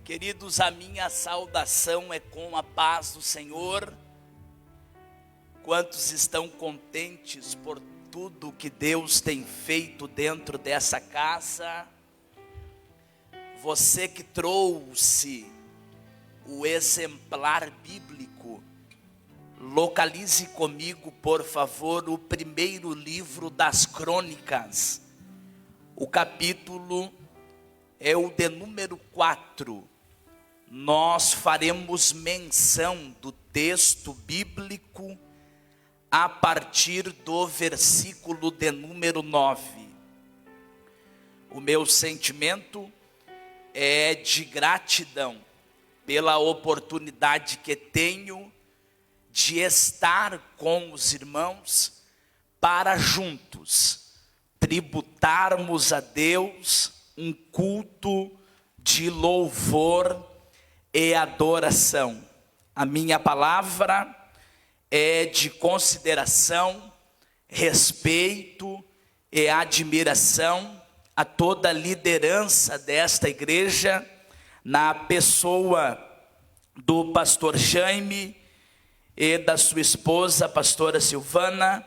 Queridos, a minha saudação é com a paz do Senhor. Quantos estão contentes por tudo que Deus tem feito dentro dessa casa? Você que trouxe o exemplar bíblico, localize comigo, por favor, o primeiro livro das Crônicas. O capítulo é o de número 4. Nós faremos menção do texto bíblico a partir do versículo de número 9. O meu sentimento é de gratidão pela oportunidade que tenho de estar com os irmãos para juntos tributarmos a Deus um culto de louvor e adoração. A minha palavra é de consideração, respeito e admiração a toda a liderança desta igreja, na pessoa do pastor Jaime e da sua esposa, a pastora Silvana.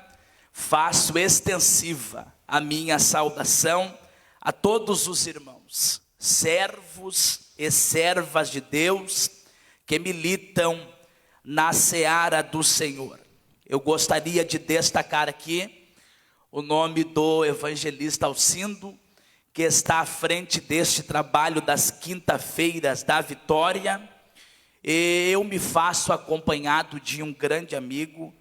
Faço extensiva a minha saudação a todos os irmãos, servos e servas de Deus que militam na seara do Senhor. Eu gostaria de destacar aqui o nome do evangelista Alcindo, que está à frente deste trabalho das quinta-feiras da Vitória. E eu me faço acompanhado de um grande amigo,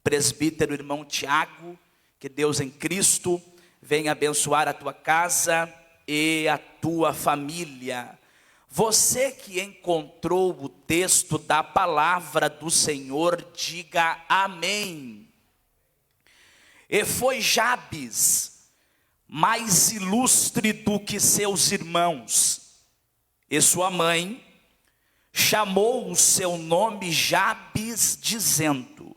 presbítero irmão Tiago. Que Deus em Cristo venha abençoar a tua casa e a tua família. Você que encontrou o texto da palavra do Senhor, diga amém. E foi Jabes mais ilustre do que seus irmãos, e sua mãe chamou o seu nome Jabes, dizendo: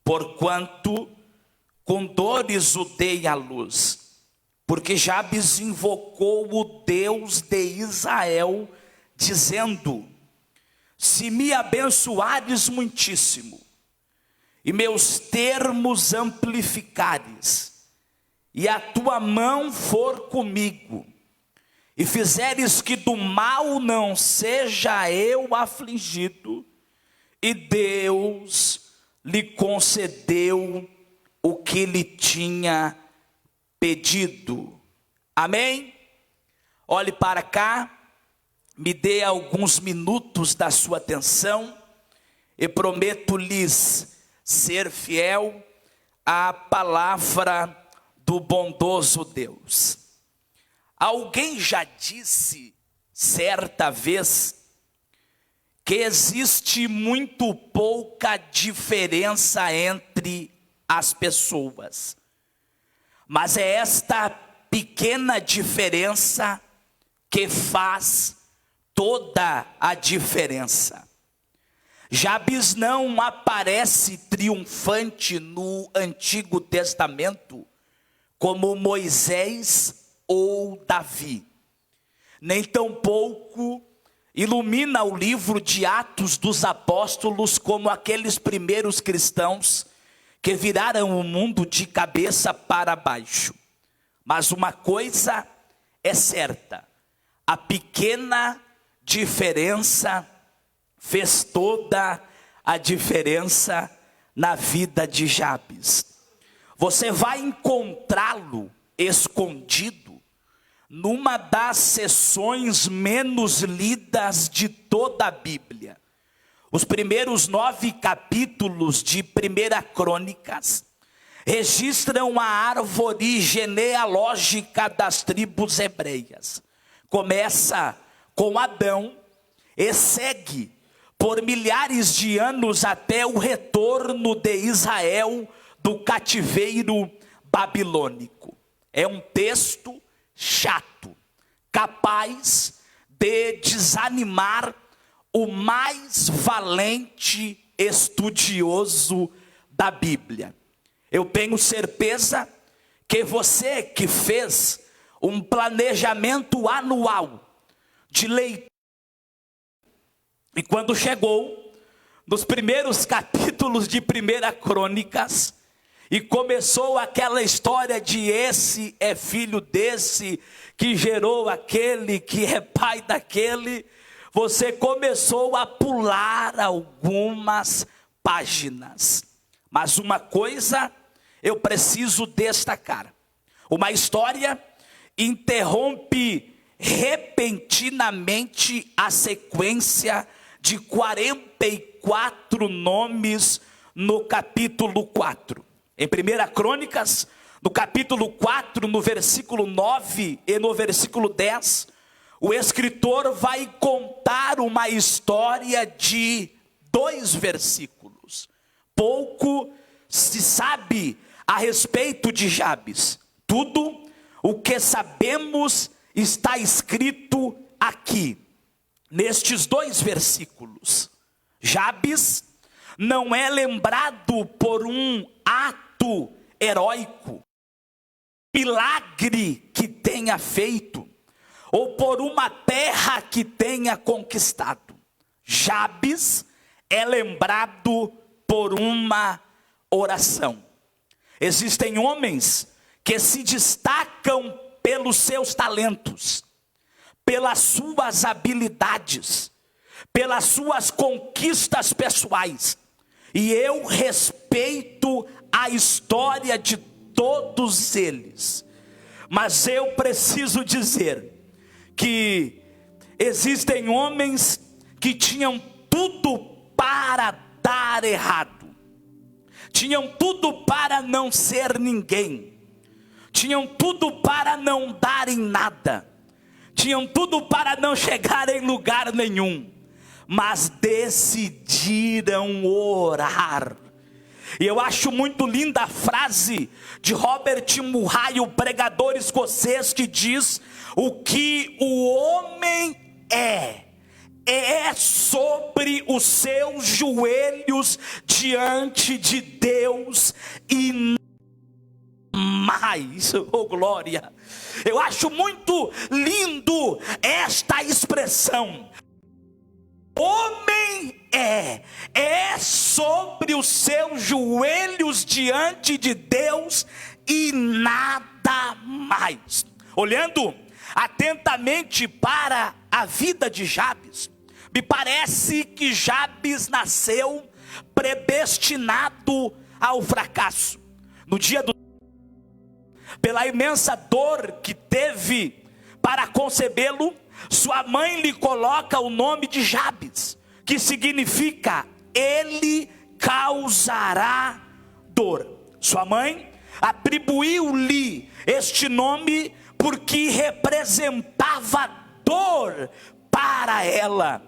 porquanto com dores o dei à luz. Porque Jabes invocou o Deus de Israel, dizendo: se me abençoares muitíssimo, e meus termos amplificares, e a tua mão for comigo, e fizeres que do mal não seja eu afligido, e Deus lhe concedeu o que lhe tinha pedido. Amém? Olhe para cá, me dê alguns minutos da sua atenção, e prometo-lhes ser fiel à palavra do bondoso Deus. Alguém já disse certa vez que existe muito pouca diferença entre as pessoas, mas é esta pequena diferença que faz toda a diferença. Jabes não aparece triunfante no Antigo Testamento como Moisés ou Davi, nem tampouco ilumina o livro de Atos dos Apóstolos como aqueles primeiros cristãos que viraram o mundo de cabeça para baixo. Mas uma coisa é certa: a pequena diferença fez toda a diferença na vida de Jabes. Você vai encontrá-lo escondido numa das seções menos lidas de toda a Bíblia. Os primeiros 9 capítulos de 1 Crônicas registram a árvore genealógica das tribos hebreias. Começa com Adão e segue por milhares de anos até o retorno de Israel do cativeiro babilônico. É um texto chato, capaz de desanimar o mais valente estudioso da Bíblia. Eu tenho certeza que você que fez um planejamento anual de leitura E quando chegou nos primeiros capítulos de 1 Crônicas, e começou aquela história de esse é filho desse, que gerou aquele, que é pai daquele, você começou a pular algumas páginas. Mas uma coisa eu preciso destacar: uma história interrompe repentinamente a sequência de 44 nomes no capítulo 4. Em 1 Crônicas, no capítulo 4, no versículo 9 e no versículo 10, o escritor vai contar uma história de 2 versículos. Pouco se sabe a respeito de Jabes. Tudo o que sabemos está escrito aqui, nestes 2 versículos. Jabes não é lembrado por um ato heróico, milagre que tenha feito, ou por uma terra que tenha conquistado. Jabes é lembrado por uma oração. Existem homens que se destacam pelos seus talentos, pelas suas habilidades, pelas suas conquistas pessoais. E eu respeito a história de todos eles. Mas eu preciso dizer que existem homens que tinham tudo para dar errado. Tinham tudo para não ser ninguém. Tinham tudo para não dar em nada. Tinham tudo para não chegar em lugar nenhum. Mas decidiram orar. E eu acho muito linda a frase de Robert Murray, o pregador escocês, que diz: o que o homem é sobre os seus joelhos diante de Deus e mais. Oh glória! Eu acho muito lindo esta expressão. Homem é sobre os seus joelhos diante de Deus e nada mais. Olhando atentamente para a vida de Jabes, me parece que Jabes nasceu predestinado ao fracasso. No dia do pela imensa dor que teve para concebê-lo, sua mãe lhe coloca o nome de Jabes, que significa ele causará dor. Sua mãe atribuiu-lhe este nome porque representava dor para ela.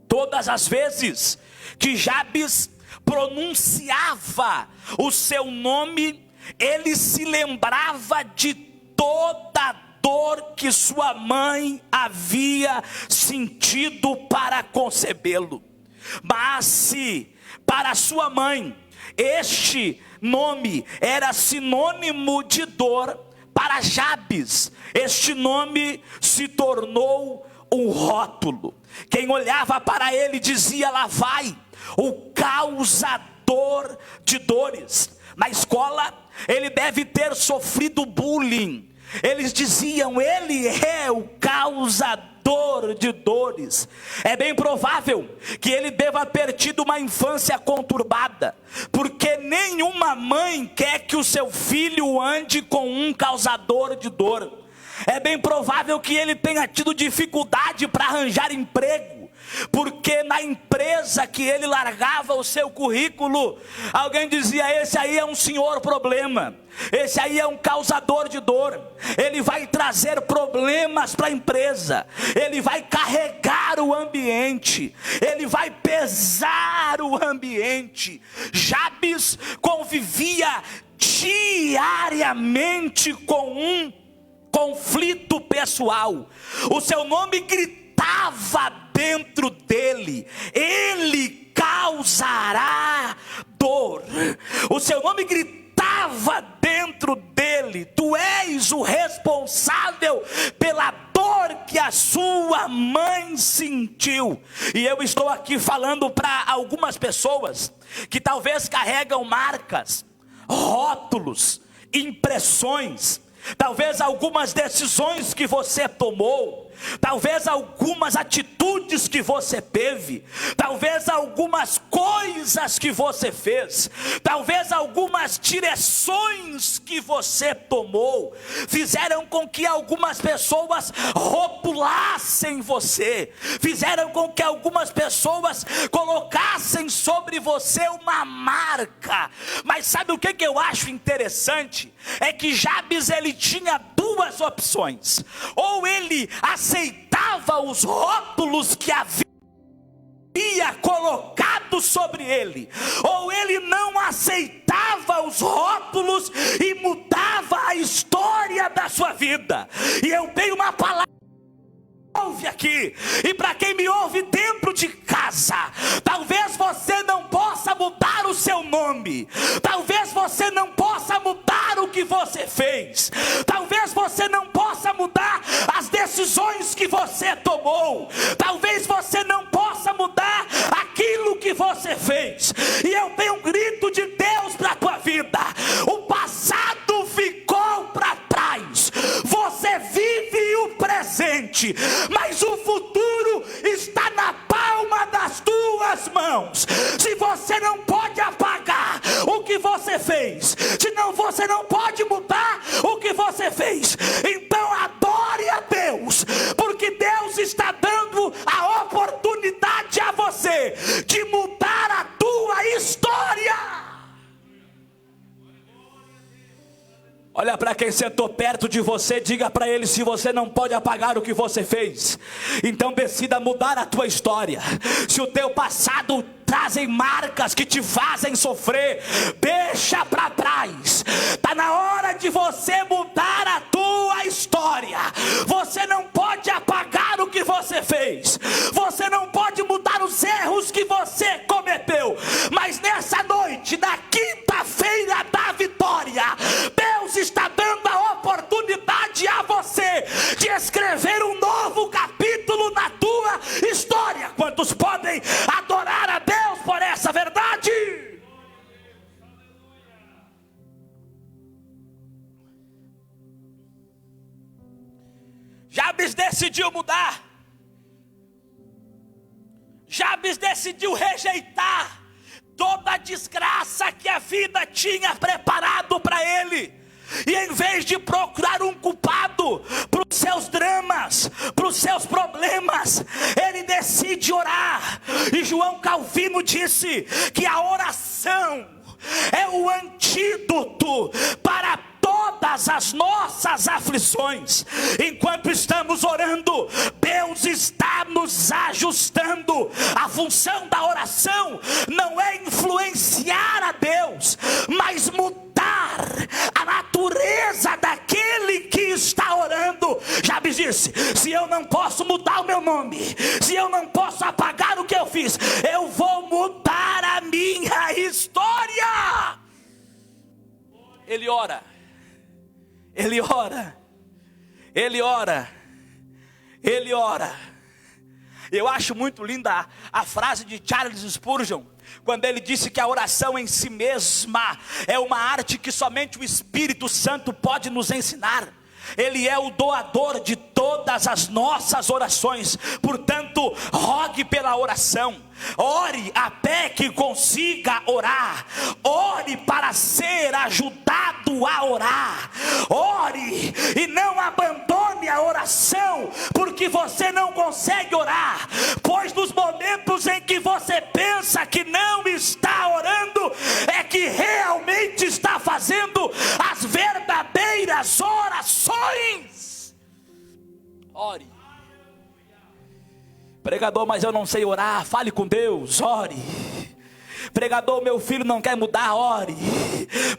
Todas as vezes que Jabes pronunciava o seu nome, ele se lembrava de toda a dor que sua mãe havia sentido para concebê-lo. Mas se para sua mãe este nome era sinônimo de dor, para Jabes este nome se tornou um rótulo. Quem olhava para ele dizia: lá vai o causador de dores. Na escola ele deve ter sofrido bullying. Eles diziam: ele é o causador de dores. É bem provável que ele deva ter tido uma infância conturbada, porque nenhuma mãe quer que o seu filho ande com um causador de dor. É bem provável que ele tenha tido dificuldade para arranjar emprego, porque na empresa que ele largava o seu currículo, alguém dizia: esse aí é um senhor problema, esse aí é um causador de dor, ele vai trazer problemas para a empresa, ele vai carregar o ambiente, ele vai pesar o ambiente. Jabes convivia diariamente com um conflito pessoal. O seu nome gritava dentro dele: ele causará dor. O seu nome gritava dentro dele: tu és o responsável pela dor dor que a sua mãe sentiu. E eu estou aqui falando para algumas pessoas que talvez carregam marcas, rótulos, impressões, talvez algumas decisões que você tomou, talvez algumas atitudes que você teve, talvez algumas coisas que você fez, talvez algumas direções que você tomou, fizeram com que algumas pessoas rotulassem você, fizeram com que algumas pessoas colocassem sobre você uma marca. Mas sabe o que eu acho interessante? É que Jabes, ele tinha duas opções: ou ele aceitava os rótulos que havia colocado sobre ele, ou ele não aceitava os rótulos e mudava a história da sua vida. E eu tenho uma palavra, ouve aqui, e para quem me ouve dentro de casa, talvez você não possa mudar o seu nome, talvez você não possa mudar o que você fez, talvez você não possa mudar as decisões que você tomou, talvez você não possa mudar aquilo que você fez. E eu tenho um grito de Deus para a tua vida: o passado ficou para trás, você vive o presente, mas o futuro está na palma das tuas mãos. Se você não pode apagar o que você fez, você não pode mudar o que você fez, então adore a Deus, porque Deus está dando a oportunidade a você de mudar a tua história. Olha para quem sentou perto de você, diga para ele: se você não pode apagar o que você fez, então decida mudar a tua história. Se o teu passado trazem marcas que te fazem sofrer, deixa para trás. Está na hora de você mudar a tua história. Você não pode apagar o que você fez, você não pode mudar os erros que você cometeu, mas nessa noite, na quinta-feira da vitória, Deus está dando a oportunidade a você de escrever um novo capítulo na tua história. Quantos podem adorar a Deus por essa verdade? Jabes decidiu mudar. Jabes decidiu rejeitar toda a desgraça que a vida tinha preparado para ele. E em vez de procurar um culpado para os seus dramas, para os seus problemas, ele decide orar. E João Calvino disse que a oração é o antídoto para todas as nossas aflições. Enquanto estamos orando, Deus está nos ajustando. A função da oração não é influenciar a Deus, mas mudar a natureza daquele que está orando. Jabes disse: se eu não posso mudar o meu nome, se eu não posso apagar o que eu fiz, eu vou mudar a minha história. Ele ora, ele ora, ele ora, ele ora. Eu acho muito linda a frase de Charles Spurgeon, quando ele disse que a oração em si mesma é uma arte que somente o Espírito Santo pode nos ensinar. Ele é o doador de todas as nossas orações. Portanto, rogue pela oração, ore até que consiga orar, ore para ser ajudado a orar, ore e não abandone a oração porque você não consegue orar, pois nos momentos em que você pensa que não está orando, é que realmente está fazendo as verdadeiras orações. Ore. Pregador, mas eu não sei orar. Fale com Deus, ore. Pregador, meu filho não quer mudar, ore.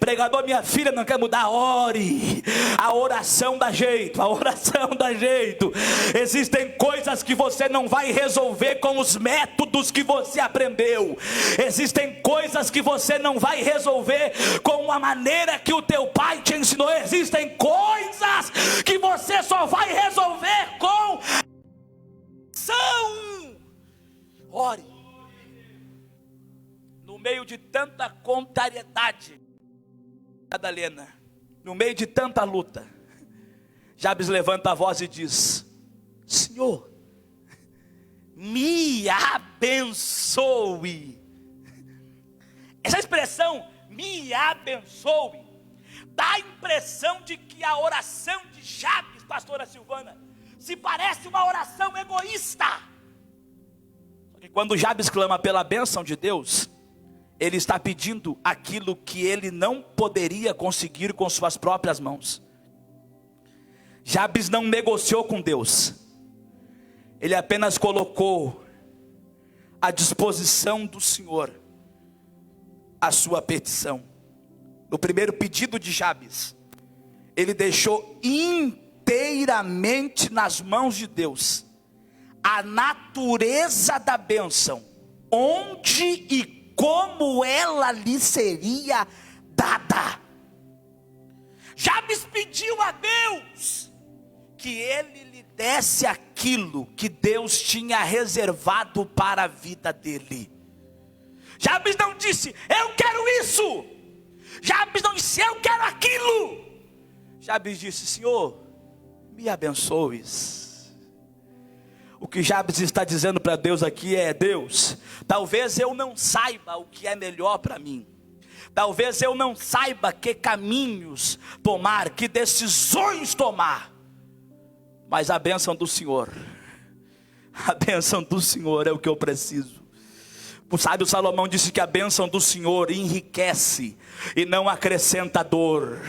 Pregador, minha filha não quer mudar, ore. A oração dá jeito, a oração dá jeito. Existem coisas que você não vai resolver com os métodos que você aprendeu. Existem coisas que você não vai resolver com a maneira que o teu pai te ensinou. Existem coisas que você só vai resolver com ação. Ore. No meio de tanta contrariedade, Madalena, no meio de tanta luta, Jabes levanta a voz e diz: Senhor, me abençoe. Essa expressão, me abençoe, dá a impressão de que a oração de Jabes, pastora Silvana, se parece uma oração egoísta. Só que quando Jabes clama pela bênção de Deus, ele está pedindo aquilo que ele não poderia conseguir com suas próprias mãos. Jabes não negociou com Deus. Ele apenas colocou à disposição do Senhor a sua petição. No primeiro pedido de Jabes, ele deixou inteiramente nas mãos de Deus a natureza da bênção, onde e como ela lhe seria dada. Jabes pediu a Deus que ele lhe desse aquilo que Deus tinha reservado para a vida dele. Jabes não disse, eu quero isso. Jabes não disse, eu quero aquilo. Jabes disse, Senhor, me abençoes. O que Jabes está dizendo para Deus aqui é: Deus, talvez eu não saiba o que é melhor para mim. Talvez eu não saiba que caminhos tomar, que decisões tomar. Mas a bênção do Senhor é o que eu preciso. O sábio Salomão disse que a bênção do Senhor enriquece e não acrescenta dor.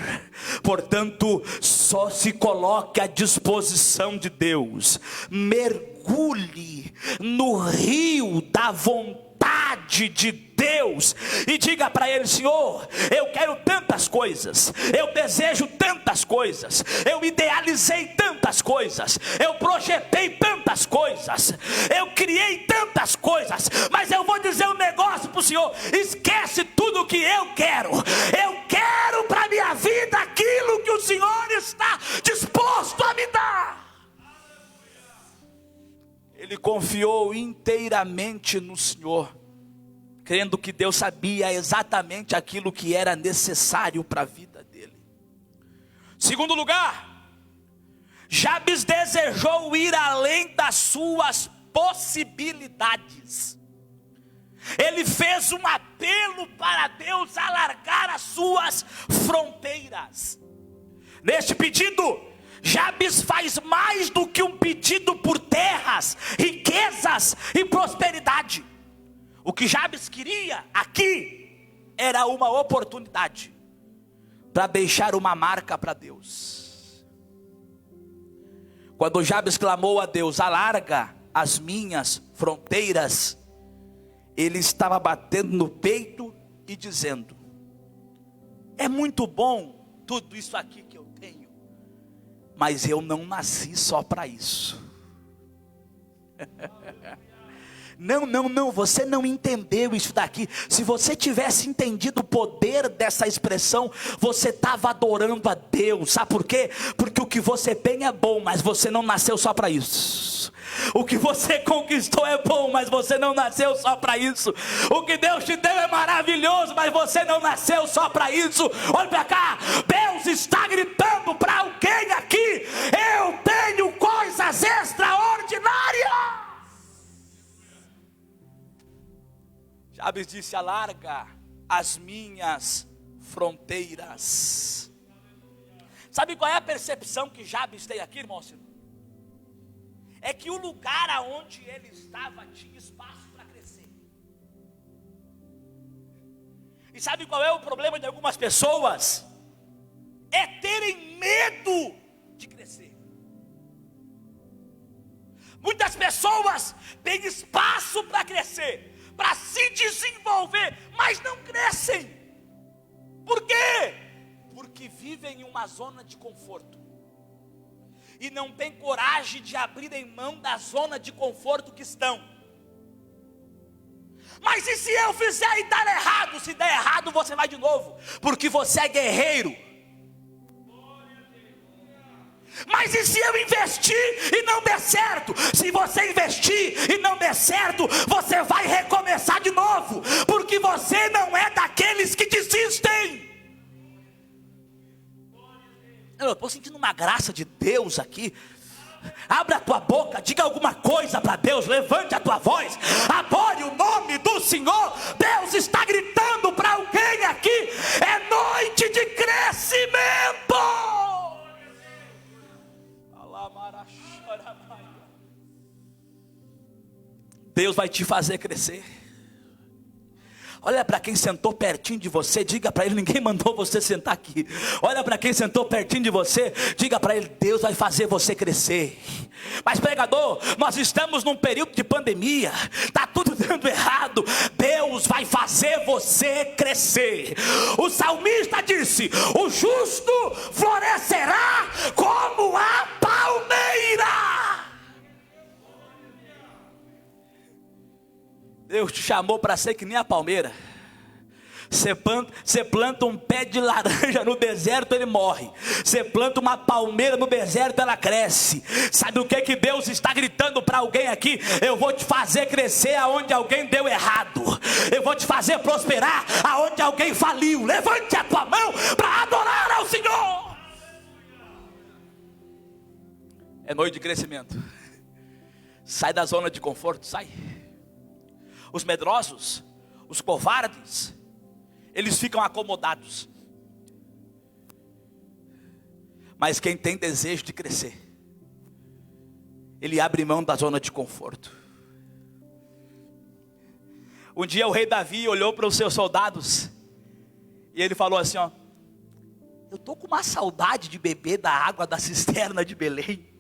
Portanto, só se coloque à disposição de Deus. Mergulhe no rio da vontade de Deus e diga para Ele: Senhor, eu quero tantas coisas, eu desejo tantas coisas, eu idealizei tantas coisas, eu projetei tantas coisas, eu criei tantas coisas, mas eu vou dizer um negócio para o Senhor: esquece tudo que eu quero para a minha vida aquilo que o Senhor está disposto a me dar. Ele confiou inteiramente no Senhor, crendo que Deus sabia exatamente aquilo que era necessário para a vida dele. Segundo lugar, Jabes desejou ir além das suas possibilidades. Ele fez um apelo para Deus alargar as suas fronteiras. Neste pedido, Jabes faz mais do que um pedido por terras, riquezas e prosperidade. O que Jabes queria aqui era uma oportunidade para deixar uma marca para Deus. Quando Jabes clamou a Deus: alarga as minhas fronteiras, ele estava batendo no peito e dizendo: é muito bom tudo isso aqui que eu tenho, mas eu não nasci só para isso. Não, você não entendeu isso daqui. Se você tivesse entendido o poder dessa expressão, você estava adorando a Deus. Sabe por quê? Porque o que você tem é bom, mas você não nasceu só para isso. O que você conquistou é bom, mas você não nasceu só para isso. O que Deus te deu é maravilhoso, mas você não nasceu só para isso. Olha para cá, Deus está gritando para alguém aqui: eu tenho coisas extraordinárias. Jabes disse: alarga as minhas fronteiras. Sabe qual é a percepção que Jabes tem aqui, irmão? É que o lugar aonde ele estava tinha espaço para crescer. E sabe qual é o problema de algumas pessoas? É terem medo de crescer. Muitas pessoas têm espaço para crescer, para se desenvolver, mas não crescem. Por quê? Porque vivem em uma zona de conforto e não têm coragem de abrirem mão da zona de conforto que estão. Mas e se eu fizer e dar errado? Se der errado, você vai de novo, porque você é guerreiro. Mas e se eu investir e não der certo? Se você investir e não der certo, você vai recomeçar de novo, porque você não é daqueles que desistem. Eu estou sentindo uma graça de Deus aqui. Abra a tua boca, diga alguma coisa para Deus, levante a tua voz, adore o nome do Senhor. Deus está gritando para alguém aqui, é noite de crescimento. Deus vai te fazer crescer. Olha para quem sentou pertinho de você, diga para ele: ninguém mandou você sentar aqui. Olha para quem sentou pertinho de você, diga para ele: Deus vai fazer você crescer. Mas pregador, nós estamos num período de pandemia, está tudo dando errado. Deus vai fazer você crescer. O salmista disse: o justo florescerá como a palmeira. Deus te chamou para ser que nem a palmeira. Você planta um pé de laranja no deserto, ele morre. Você planta uma palmeira no deserto, ela cresce. Sabe o que Deus está gritando para alguém aqui? Eu vou te fazer crescer aonde alguém deu errado. Eu vou te fazer prosperar aonde alguém faliu. Levante a tua mão para adorar ao Senhor. É noite de crescimento. Sai da zona de conforto, sai. Os medrosos, os covardes, eles ficam acomodados. Mas quem tem desejo de crescer, ele abre mão da zona de conforto. Um dia o rei Davi olhou para os seus soldados e ele falou assim: ó, eu estou com uma saudade de beber da água da cisterna de Belém.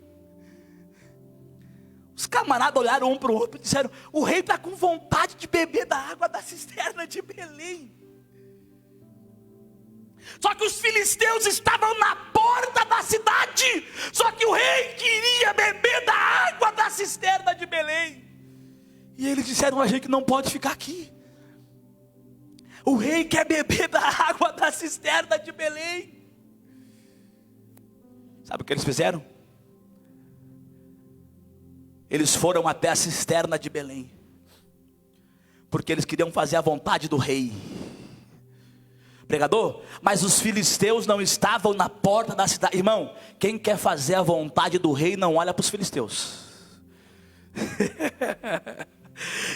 Os camaradas olharam um para o outro e disseram: o rei está com vontade de beber da água da cisterna de Belém. Só que os filisteus estavam na porta da cidade. Só que o rei queria beber da água da cisterna de Belém. E eles disseram: a gente não pode ficar aqui. O rei quer beber da água da cisterna de Belém. Sabe o que eles fizeram? Eles foram até a cisterna de Belém, porque eles queriam fazer a vontade do rei. Pregador, mas os filisteus não estavam na porta da cidade. Irmão, quem quer fazer a vontade do rei não olha para os filisteus.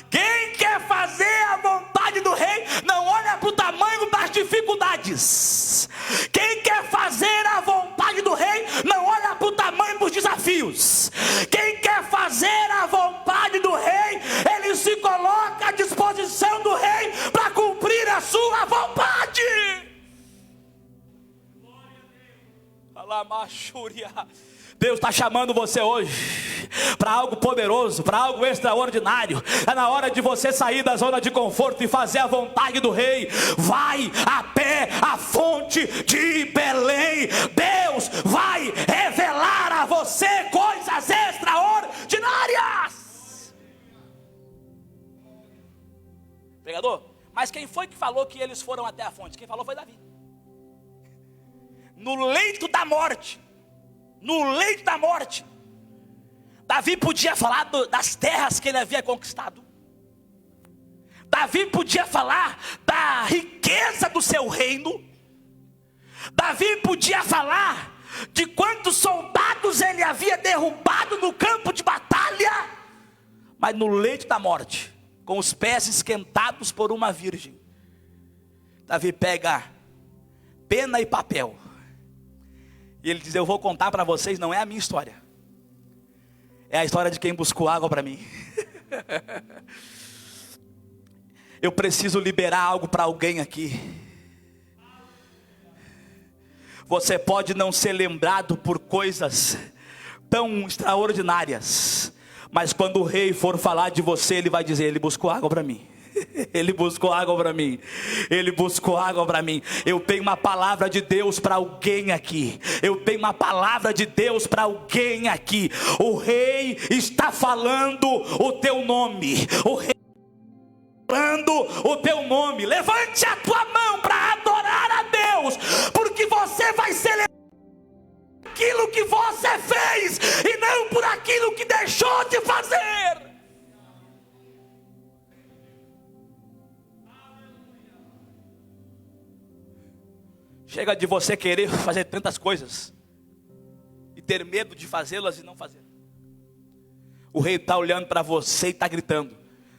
Quem quer fazer a vontade do rei não olha para o tamanho das dificuldades. Quem quer fazer a vontade do rei não olha para o tamanho dos desafios. Quem quer fazer a vontade do rei, ele se coloca à disposição do rei para cumprir a sua vontade. Deus está chamando você hoje para algo poderoso, para algo extraordinário. É na hora de você sair da zona de conforto e fazer a vontade do rei. Vai até a fonte de Belém. Deus vai revelar a você coisas extraordinárias. Pregador, mas quem foi que falou que eles foram até a fonte? Quem falou foi Davi. No leito da morte, Davi podia falar das terras que ele havia conquistado. Davi podia falar da riqueza do seu reino. Davi podia falar de quantos soldados ele havia derrubado no campo de batalha. Mas no leito da morte, com os pés esquentados por uma virgem, Davi pega pena e papel e ele diz: eu vou contar para vocês, não é a minha história, é a história de quem buscou água para mim. Eu preciso liberar algo para alguém aqui. Você pode não ser lembrado por coisas tão extraordinárias, mas quando o rei for falar de você, ele vai dizer: ele buscou água para mim. Ele buscou água para mim. Ele buscou água para mim. Eu tenho uma palavra de Deus para alguém aqui. Eu tenho uma palavra de Deus para alguém aqui. O rei está falando o teu nome. O rei está falando o teu nome. Levante a tua mão para adorar a Deus, porque você vai celebrar aquilo que você fez e não por aquilo que deixou de fazer. Chega de você querer fazer tantas coisas e ter medo de fazê-las e não fazer. O rei está olhando para você e está gritando: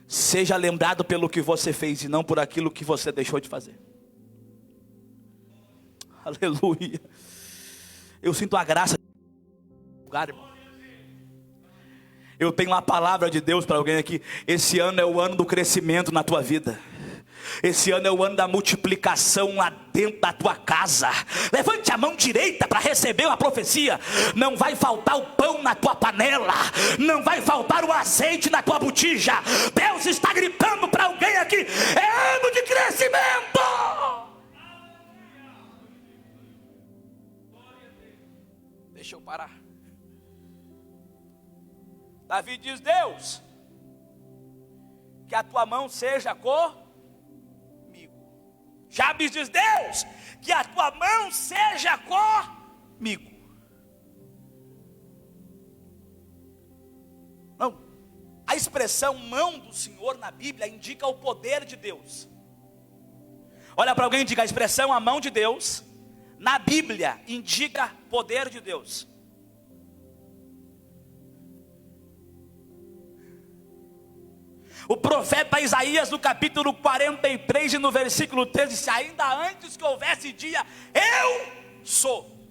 seja lembrado pelo que você fez e não por aquilo que você deixou de fazer. Aleluia. Eu sinto a graça do lugar, irmão. Eu tenho uma palavra de Deus para alguém aqui. Esse ano é o ano do crescimento na tua vida. Esse ano é o ano da multiplicação lá dentro da tua casa. Levante a mão direita para receber uma profecia. Não vai faltar o pão na tua panela, não vai faltar o azeite na tua botija. Deus está gritando para alguém aqui: é ano de crescimento. Deixa eu parar. Davi diz: Deus, que a tua mão seja comigo. Jabes diz: Deus, que a tua mão seja comigo. Não, a expressão mão do Senhor na Bíblia indica o poder de Deus. Olha para alguém e diga: a expressão a mão de Deus na Bíblia indica poder de Deus. O profeta Isaías, no capítulo 43 e no versículo 13, disse: ainda antes que houvesse dia, eu sou,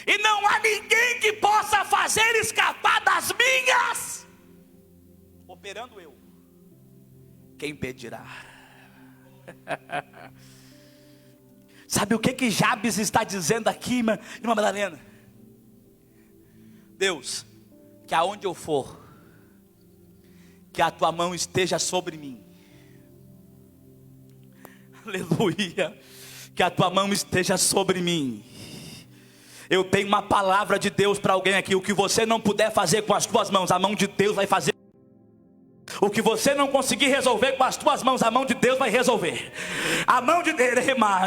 e não há ninguém que possa fazer escapar das minhas, operando eu, quem impedirá? Sabe o que Jabes está dizendo aqui, irmã Madalena? Deus, que aonde eu for, que a tua mão esteja sobre mim. Aleluia. Que a tua mão esteja sobre mim. Eu tenho uma palavra de Deus para alguém aqui. O que você não puder fazer com as tuas mãos, a mão de Deus vai fazer. O que você não conseguir resolver com as tuas mãos, a mão de Deus vai resolver. A mão de Deus,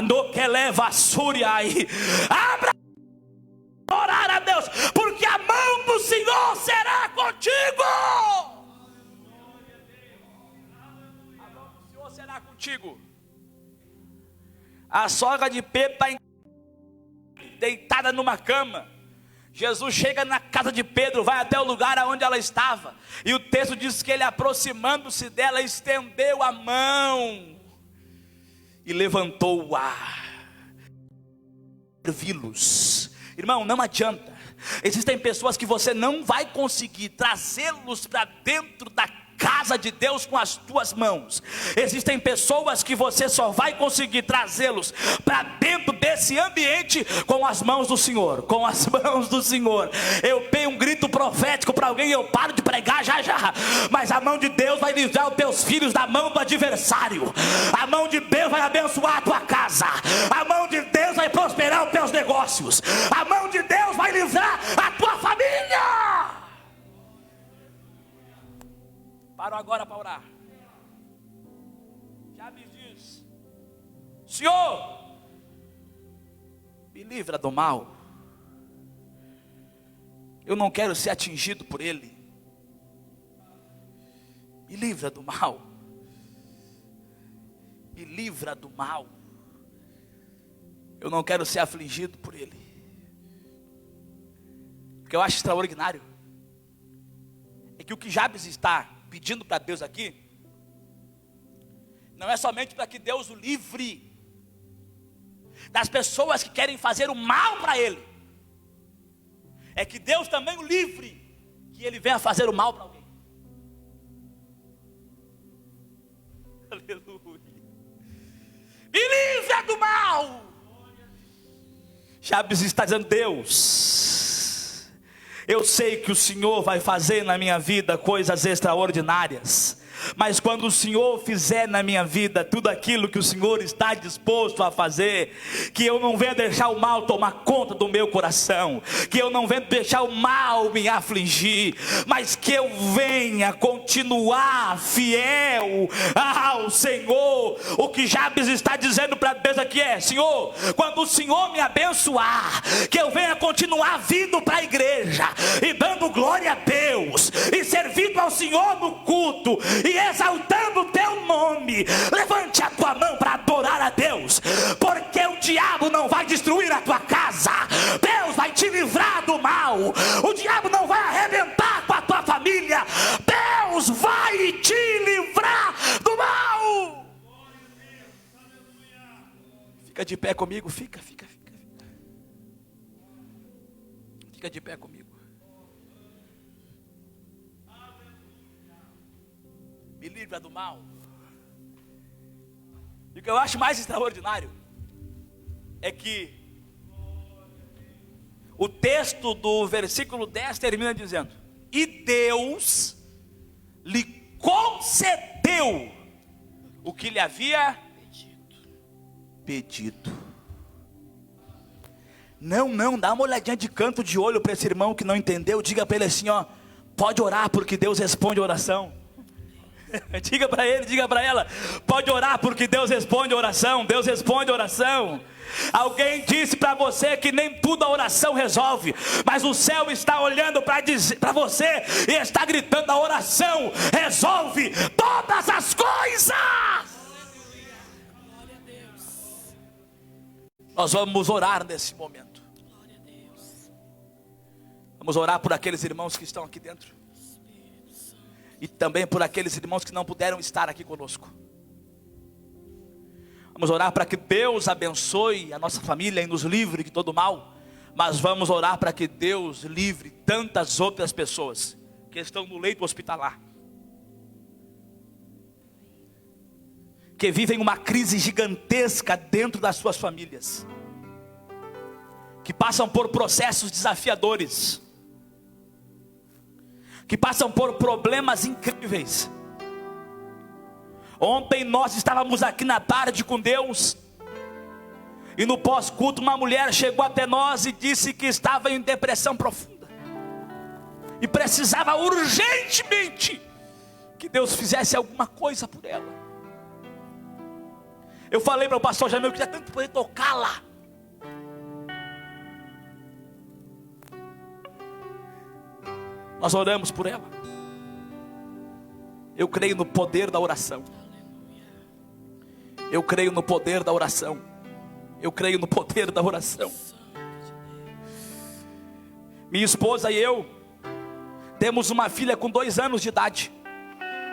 no que leva a súria aí. Abra, orar a Deus, porque a mão do Senhor será contigo. Será contigo. A sogra de Pedro está deitada numa cama. Jesus chega na casa de Pedro, vai até o lugar onde ela estava, e o texto diz que ele, aproximando-se dela, estendeu a mão e levantou-a. Servi-los. Irmão, não adianta. Existem pessoas que você não vai conseguir trazê-los para dentro da casa de Deus com as tuas mãos. Existem pessoas que você só vai conseguir trazê-los para dentro desse ambiente com as mãos do Senhor. Com as mãos do Senhor. Eu tenho um grito profético para alguém, eu paro de pregar já. Mas a mão de Deus vai livrar os teus filhos da mão do adversário. A mão de Deus vai abençoar a tua casa. A mão de Deus vai prosperar os teus negócios. A mão de Deus vai livrar a tua família. Paro agora para orar. Jabes diz: Senhor, me livra do mal. Eu não quero ser atingido por ele. Me livra do mal. Me livra do mal. Eu não quero ser afligido por ele. O que eu acho extraordinário é que o que Jabes está pedindo para Deus aqui não é somente para que Deus o livre das pessoas que querem fazer o mal para ele, é que Deus também o livre que ele venha fazer o mal para alguém. Aleluia. Me livra do mal. Jabes está dizendo: Deus, eu sei que o Senhor vai fazer na minha vida coisas extraordinárias, Mas quando o Senhor fizer na minha vida tudo aquilo que o Senhor está disposto a fazer, que eu não venha deixar o mal tomar conta do meu coração, que eu não venha deixar o mal me afligir, mas que eu venha continuar fiel ao Senhor. O que Jabes está dizendo para Deus aqui é: Senhor, quando o Senhor me abençoar, que eu venha continuar vindo para a igreja e dando glória a Deus, e servindo ao Senhor no culto, e exaltando o teu nome. Levante a tua mão para adorar a Deus, porque o diabo não vai destruir a tua casa, Deus vai te livrar do mal, o diabo não vai arrebentar com a tua família, Deus vai te livrar do mal. Fica de pé comigo, fica de pé comigo. Me livra do mal. E o que eu acho mais extraordinário é que o texto do versículo 10 termina dizendo: e Deus lhe concedeu o que lhe havia pedido. Não, dá uma olhadinha de canto de olho para esse irmão que não entendeu. Diga para ele assim, ó: pode orar porque Deus responde a oração. Diga para ele, diga para ela: pode orar porque Deus responde a oração. Deus responde a oração. Alguém disse para você que nem tudo a oração resolve, mas o céu está olhando para você e está gritando: a oração resolve todas as coisas. Nós vamos orar nesse momento. Vamos orar por aqueles irmãos que estão aqui dentro, e também por aqueles irmãos que não puderam estar aqui conosco. Vamos orar para que Deus abençoe a nossa família e nos livre de todo mal. Mas vamos orar para que Deus livre tantas outras pessoas que estão no leito hospitalar, que vivem uma crise gigantesca dentro das suas famílias, que passam por processos desafiadores, que passam por problemas incríveis. Ontem nós estávamos aqui na tarde com Deus, e no pós-culto uma mulher chegou até nós e disse que estava em depressão profunda e precisava urgentemente que Deus fizesse alguma coisa por ela. Eu falei para o pastor Jamil que queria tanto poder tocá-la. Nós oramos por ela. Eu creio no poder da oração. Eu creio no poder da oração. Eu creio no poder da oração. Minha esposa e eu temos uma filha com 2 anos de idade.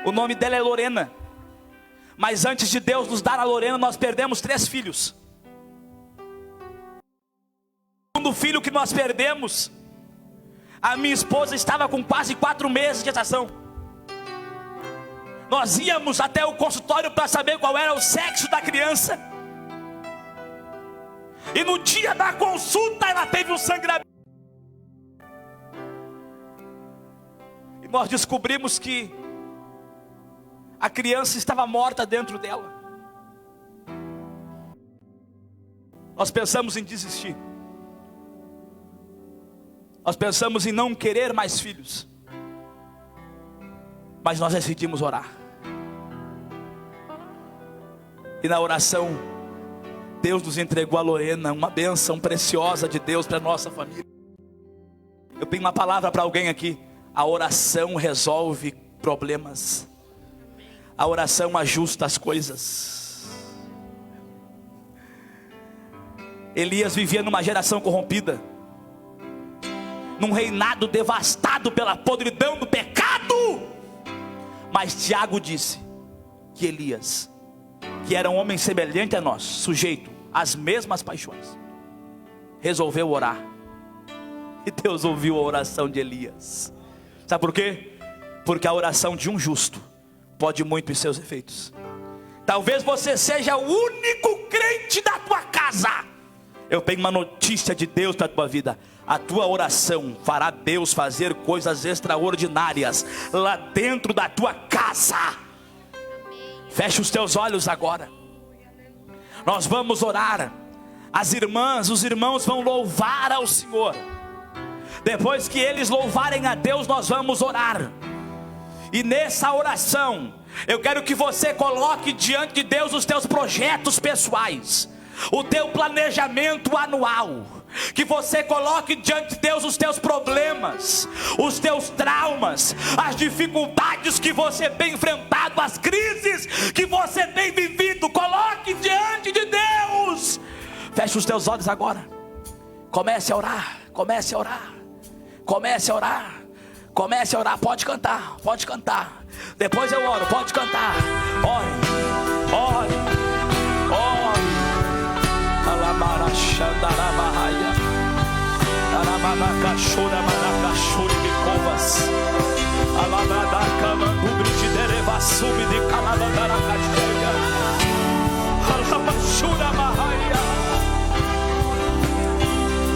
O nome dela é Lorena. Mas antes de Deus nos dar a Lorena, nós perdemos 3 filhos. O segundo filho que nós perdemos, a minha esposa estava com quase 4 meses de gestação. Nós íamos até o consultório para saber qual era o sexo da criança. E no dia da consulta ela teve um sangramento. E nós descobrimos que a criança estava morta dentro dela. Nós pensamos em desistir. Nós pensamos em não querer mais filhos. Mas nós decidimos orar. E na oração, Deus nos entregou a Lorena, uma bênção preciosa de Deus para a nossa família. Eu tenho uma palavra para alguém aqui: a oração resolve problemas. A oração ajusta as coisas. Elias vivia numa geração corrompida, num reinado devastado pela podridão do pecado. Mas Tiago disse que Elias, que era um homem semelhante a nós, sujeito às mesmas paixões, resolveu orar. E Deus ouviu a oração de Elias. Sabe por quê? Porque a oração de um justo pode muito em seus efeitos. Talvez você seja o único crente da tua casa. Eu tenho uma notícia de Deus para a tua vida: a tua oração fará Deus fazer coisas extraordinárias lá dentro da tua casa. Feche os teus olhos agora. Nós vamos orar. As irmãs, os irmãos vão louvar ao Senhor. Depois que eles louvarem a Deus, nós vamos orar. E nessa oração, eu quero que você coloque diante de Deus os teus projetos pessoais, o teu planejamento anual. Que você coloque diante de Deus os teus problemas, os teus traumas, as dificuldades que você tem enfrentado, as crises que você tem vivido. Coloque diante de Deus. Feche os teus olhos agora. Comece a orar, comece a orar, comece a orar, comece a orar. Pode cantar, pode cantar. Depois eu oro, pode cantar. Ore, ore, ore. Alamarachandarabahaya, Aramanacachura, Manacachuri de Covas, Alamadaca, Mandubre de Derevassumi de Calamandaracachega, Alamachura Mahaya.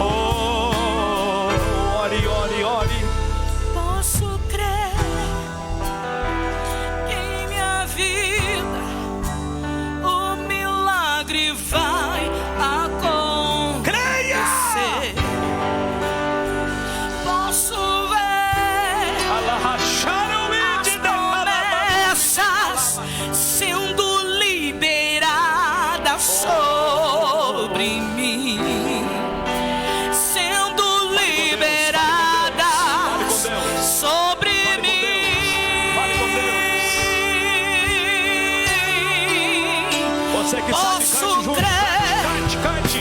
Oh, ore, ore, ore. Posso crer que em minha vida o milagre vai acontecer. Posso ver as promessas sendo liberadas sobre mim, sendo liberadas sobre mim. Você que sabe, cante Posso junto. crer Cante, cante.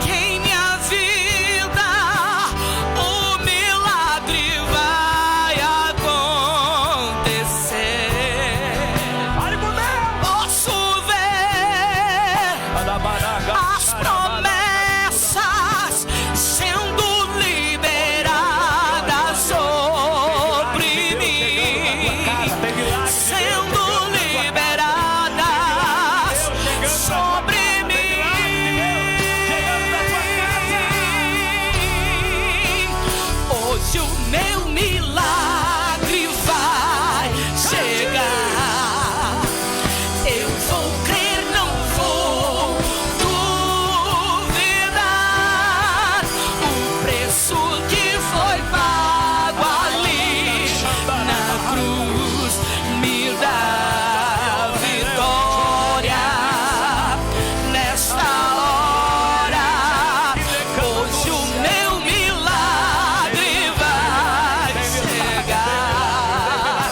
que em minha vida o milagre vai acontecer. Fale com Deus. Posso ver as promessas sendo liberadas sobre mim, sendo liberadas sobre mim. Hoje o meu milagre vai chegar. Eu vou crer, não vou duvidar. O preço que foi pago ali na cruz me dá vitória nesta hora. Hoje o meu milagre vai chegar.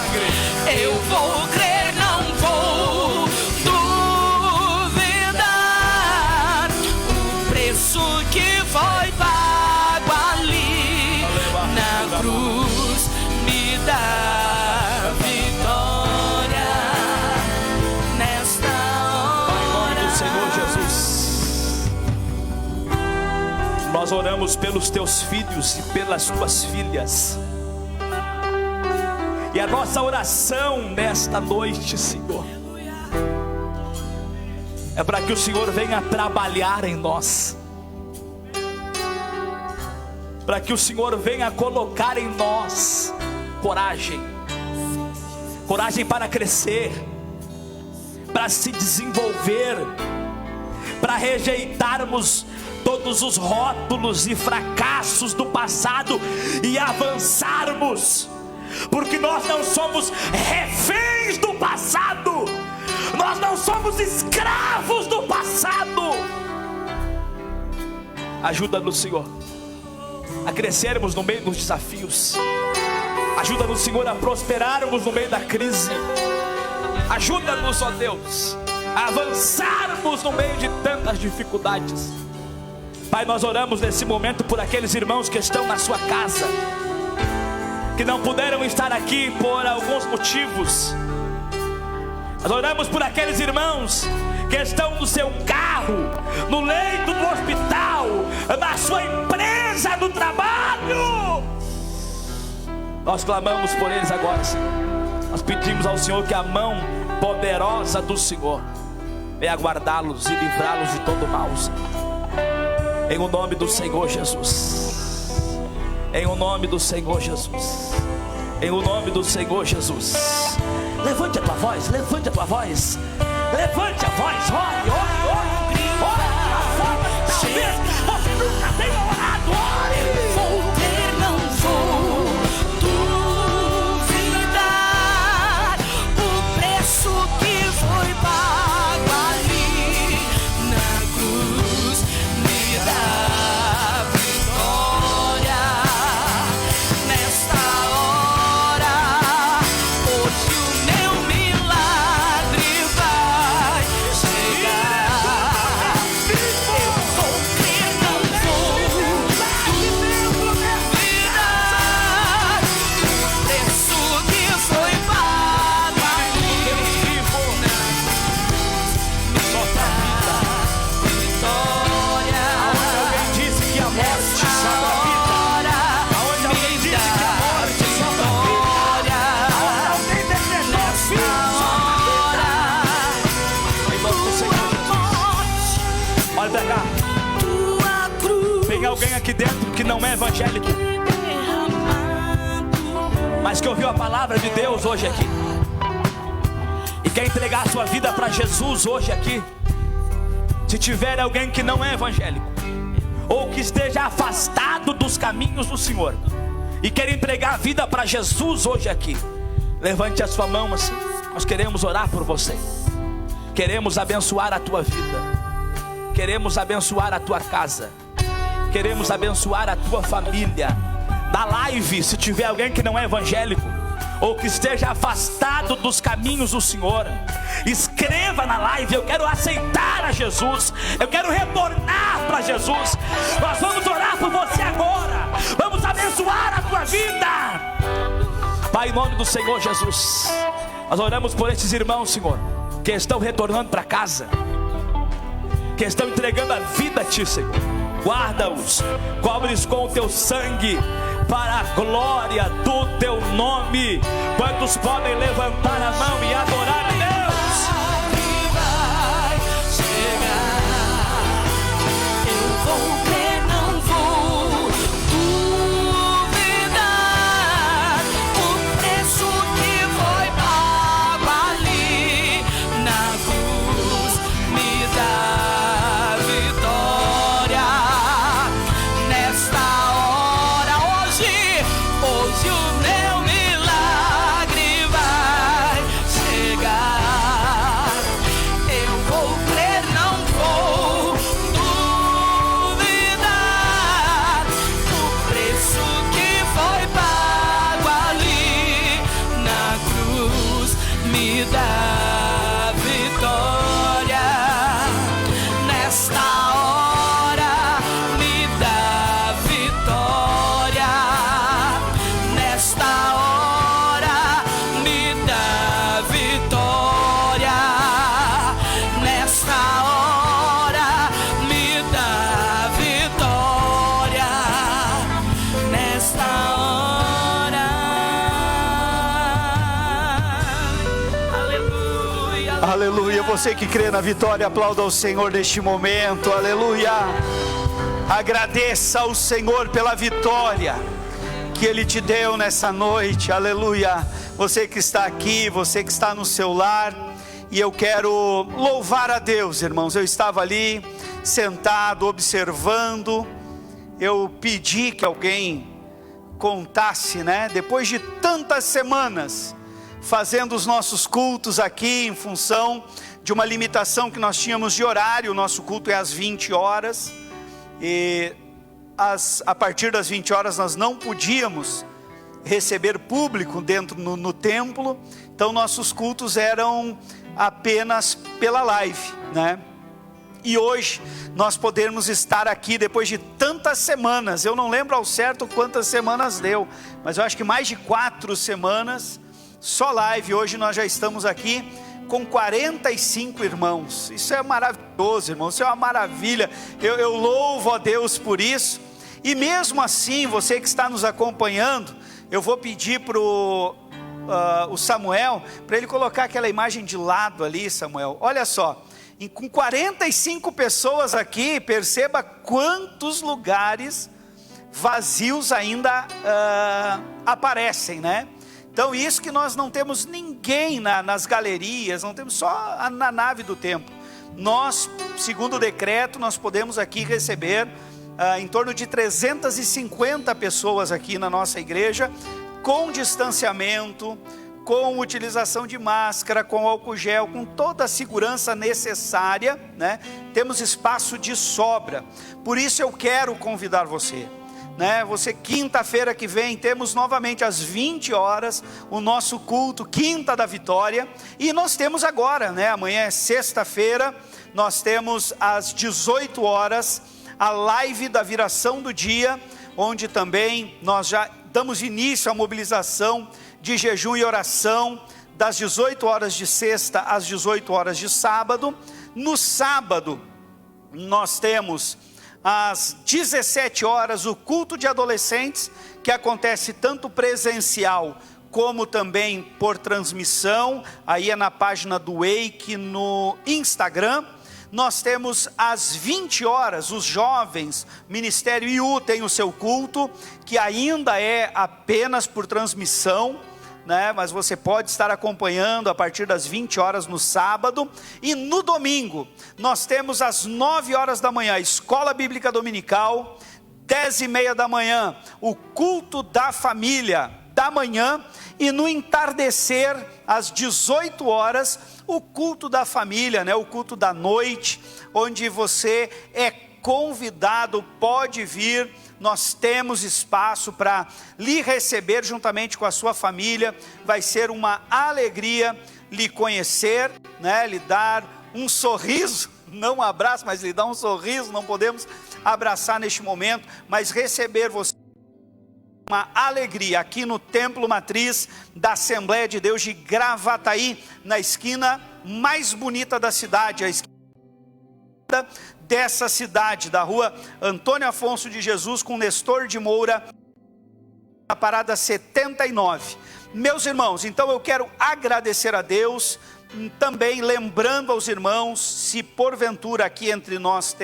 Eu vou crer, não vou duvidar. O preço que foi pago ali na cruz me dá vitória nesta hora. Do Senhor Jesus, nós oramos pelos teus filhos e pelas tuas filhas. E a nossa oração nesta noite, Senhor, é para que o Senhor venha trabalhar em nós, para que o Senhor venha colocar em nós coragem, coragem para crescer, para se desenvolver, para rejeitarmos todos os rótulos e fracassos do passado e avançarmos, porque nós não somos reféns do passado, nós não somos escravos do passado. Ajuda-nos, Senhor, a crescermos no meio dos desafios. Ajuda-nos, Senhor, a prosperarmos no meio da crise. Ajuda-nos, ó Deus, a avançarmos no meio de tantas dificuldades. Pai, nós oramos nesse momento por aqueles irmãos que estão na sua casa, que não puderam estar aqui por alguns motivos. Nós oramos por aqueles irmãos que estão no seu carro, no leito do hospital, na sua empresa, no trabalho. Nós clamamos por eles agora, Senhor. Nós pedimos ao Senhor que a mão poderosa do Senhor venha guardá-los e livrá-los de todo mal, Senhor. Em o nome do Senhor Jesus. Em o nome do Senhor Jesus. em o nome do Senhor Jesus. Levante a tua voz, levante a tua voz, levante a voz, ore, ore, ore, ore de uma forma que talvez você nunca tenha orado, ore. Vou crer, não vou duvidar, o preço que foi pago ali na cruz me dá vitória. Nesta hora, hoje o meu milagre vai chegar. Eu vou crer, não vou duvidar, o preço que foi pago ali na cruz me dá vitória. Alguém disse que a morte só dá vida. Aonde alguém disse que a morte só dá vida. Aonde alguém decretou fim, só dá vida. Em nome do Senhor Jesus. Olha pra cá. Tua cruz Tem alguém aqui dentro que não é evangélico, mas que ouviu a palavra de Deus hoje aqui e quer entregar a sua vida para Jesus hoje aqui. Se tiver alguém que não é evangélico, ou que esteja afastado dos caminhos do Senhor e quer entregar a vida para Jesus hoje aqui, levante a sua mão assim. Nós queremos orar por você, queremos abençoar a tua vida, queremos abençoar a tua casa, queremos abençoar a tua família. Na live, se tiver alguém que não é evangélico, ou que esteja afastado dos caminhos do Senhor, escreva na live: eu quero aceitar a Jesus, eu quero retornar para Jesus. Nós vamos orar por você agora, vamos abençoar a tua vida. Pai, em nome do Senhor Jesus, nós oramos por esses irmãos, Senhor, que estão retornando para casa, que estão entregando a vida a Ti, Senhor. Guarda-os, cobre-os com o Teu sangue, para a glória do Teu nome. Quantos podem levantar a mão e adorar a Deus? vai chegar. Eu vou crer, não vou duvidar, o preço que foi pago ali na cruz me dá vitória. Nesta hora, hoje o meu milagre vai chegar. Eu vou crer, não vou duvidar, o preço que foi pago ali na cruz me dá vitória. Nesta hora me dá vitória. Nesta hora me dá vitória. Nesta hora me dá vitória. Nesta hora. Aleluia. Aleluia, você que crê na vitória, aplauda ao Senhor neste momento, aleluia. Agradeça ao Senhor pela vitória que Ele te deu nessa noite, aleluia. Você que está aqui, você que está no seu lar, e eu quero louvar a Deus, irmãos. Eu estava ali, sentado, observando, eu pedi que alguém contasse, né? Depois de tantas semanas fazendo os nossos cultos aqui, em função de uma limitação que nós tínhamos de horário, o nosso culto é às 20 horas, e a partir das 20 horas nós não podíamos receber público dentro no templo, então nossos cultos eram apenas pela live, né? E hoje nós podemos estar aqui depois de tantas semanas, eu não lembro ao certo quantas semanas deu, mas eu acho que mais de 4 semanas, só live. Hoje nós já estamos aqui com 45 irmãos, isso é maravilhoso, irmãos, isso é uma maravilha, eu louvo a Deus por isso. E mesmo assim, você que está nos acompanhando, eu vou pedir para o Samuel, para ele colocar aquela imagem de lado ali, Samuel, olha só, com 45 pessoas aqui, perceba quantos lugares vazios ainda aparecem, né? Então isso que nós não temos ninguém nas galerias, não temos só na nave do templo. Nós, segundo o decreto, nós podemos aqui receber em torno de 350 pessoas aqui na nossa igreja, com distanciamento, com utilização de máscara, com álcool gel, com toda a segurança necessária, né? Temos espaço de sobra. Por isso eu quero convidar você, né? Você, quinta-feira que vem, temos novamente às 20 horas o nosso culto, Quinta da Vitória. E nós temos agora, né? Amanhã é sexta-feira, nós temos às 18 horas a live da viração do dia, onde também nós já damos início à mobilização de jejum e oração, das 18 horas de sexta às 18 horas de sábado. No sábado, nós temos às 17 horas o culto de adolescentes, que acontece tanto presencial como também por transmissão, aí é na página do Wake no Instagram. Nós temos às 20 horas, os jovens, Ministério IU tem o seu culto, que ainda é apenas por transmissão, né? Mas você pode estar acompanhando a partir das 20 horas no sábado. E no domingo, nós temos às 9 horas da manhã, Escola Bíblica Dominical, 10h30 da manhã, o culto da família da manhã, e no entardecer, às 18 horas, o culto da família, né? O culto da noite, onde você é convidado, pode vir. Nós temos espaço para lhe receber juntamente com a sua família. Vai ser uma alegria lhe conhecer, né? Lhe dar um sorriso, não um abraço, mas lhe dar um sorriso. Não podemos abraçar neste momento, mas receber você. Uma alegria aqui no Templo Matriz da Assembleia de Deus de Gravataí, na esquina mais bonita da cidade, a esquina dessa cidade, da rua Antônio Afonso de Jesus com Nestor de Moura, na parada 79. Meus irmãos, então eu quero agradecer a Deus, também lembrando aos irmãos, se porventura aqui entre nós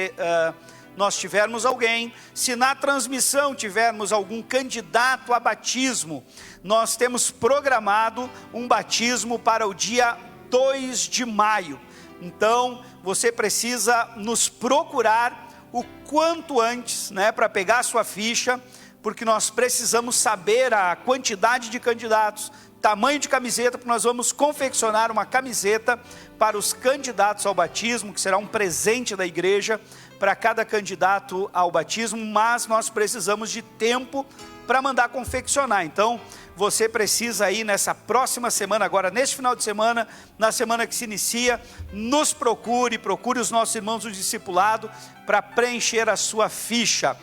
nós tivermos alguém, se na transmissão tivermos algum candidato a batismo, nós temos programado um batismo para o dia 2 de maio. Então, você precisa nos procurar o quanto antes, né, para pegar a sua ficha, porque nós precisamos saber a quantidade de candidatos, tamanho de camiseta, porque nós vamos confeccionar uma camiseta para os candidatos ao batismo, que será um presente da igreja para cada candidato ao batismo, mas nós precisamos de tempo para mandar confeccionar. Então, você precisa ir nessa próxima semana, agora neste final de semana, na semana que se inicia, nos procure os nossos irmãos do discipulado para preencher a sua ficha.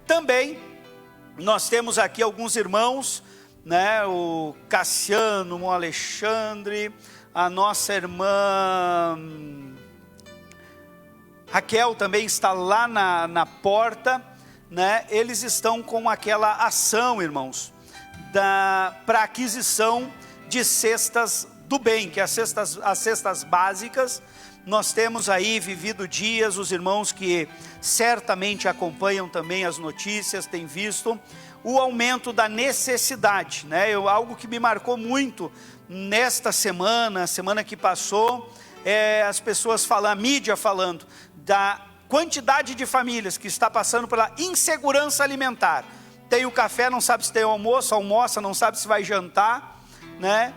Também, nós temos aqui alguns irmãos, né, o Cassiano, o Alexandre, a nossa irmã Raquel também está lá na porta, né? Eles estão com aquela ação, irmãos, para aquisição de cestas do bem, que é as cestas básicas. Nós temos aí vivido dias, os irmãos que certamente acompanham também as notícias, têm visto o aumento da necessidade, né? Algo que me marcou muito nesta semana que passou, as pessoas falando, a mídia falando da quantidade de famílias que está passando pela insegurança alimentar. Tem o café, não sabe se tem almoço, almoça, não sabe se vai jantar, né?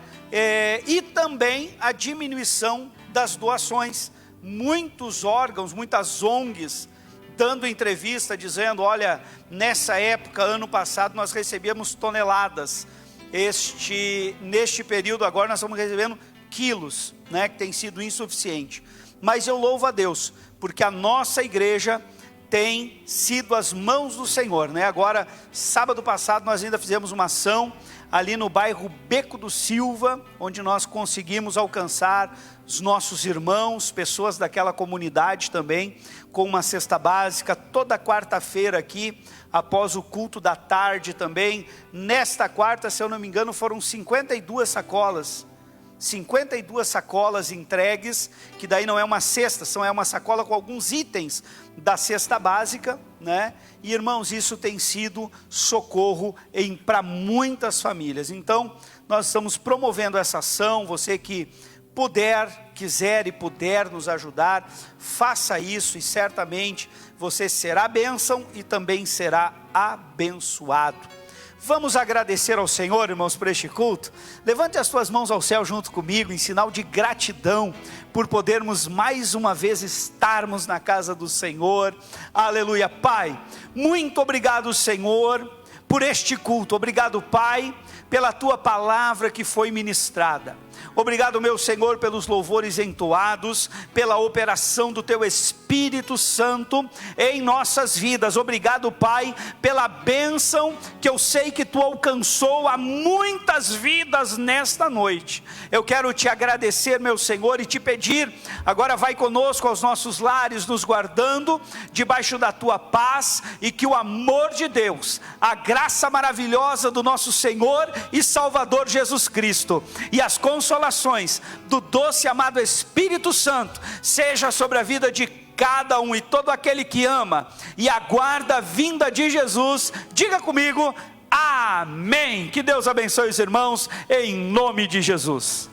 E também a diminuição das doações. Muitos órgãos, muitas ONGs, dando entrevista, dizendo, olha, nessa época, ano passado, nós recebíamos toneladas. Neste período agora, nós estamos recebendo quilos, né, que tem sido insuficiente. Mas eu louvo a Deus, porque a nossa igreja tem sido as mãos do Senhor, né? Agora, sábado passado, nós ainda fizemos uma ação ali no bairro Beco do Silva, onde nós conseguimos alcançar os nossos irmãos, pessoas daquela comunidade também, com uma cesta básica, toda quarta-feira aqui, após o culto da tarde também. Nesta quarta, se eu não me engano, foram 52 sacolas. 52 sacolas entregues, que daí não é uma cesta, é uma sacola com alguns itens da cesta básica, né? E irmãos, isso tem sido socorro para muitas famílias. Então, nós estamos promovendo essa ação. Você que puder, quiser e puder nos ajudar, faça isso e certamente você será bênção e também será abençoado. Vamos agradecer ao Senhor, irmãos, por este culto. Levante as suas mãos ao céu junto comigo, em sinal de gratidão, por podermos mais uma vez estarmos na casa do Senhor. Aleluia. Pai, muito obrigado, Senhor, por este culto. Obrigado, Pai, pela tua palavra que foi ministrada. Obrigado, meu Senhor, pelos louvores entoados, pela operação do teu Espírito Santo em nossas vidas. Obrigado, Pai, pela bênção que eu sei que tu alcançou a muitas vidas nesta noite. Eu quero te agradecer, meu Senhor, e te pedir, agora vai conosco aos nossos lares, nos guardando debaixo da tua paz, e que o amor de Deus, a graça maravilhosa do nosso Senhor e Salvador Jesus Cristo, e as consolações do doce e amado Espírito Santo seja sobre a vida de cada um e todo aquele que ama e aguarda a vinda de Jesus. Diga comigo, amém. Que Deus abençoe os irmãos em nome de Jesus.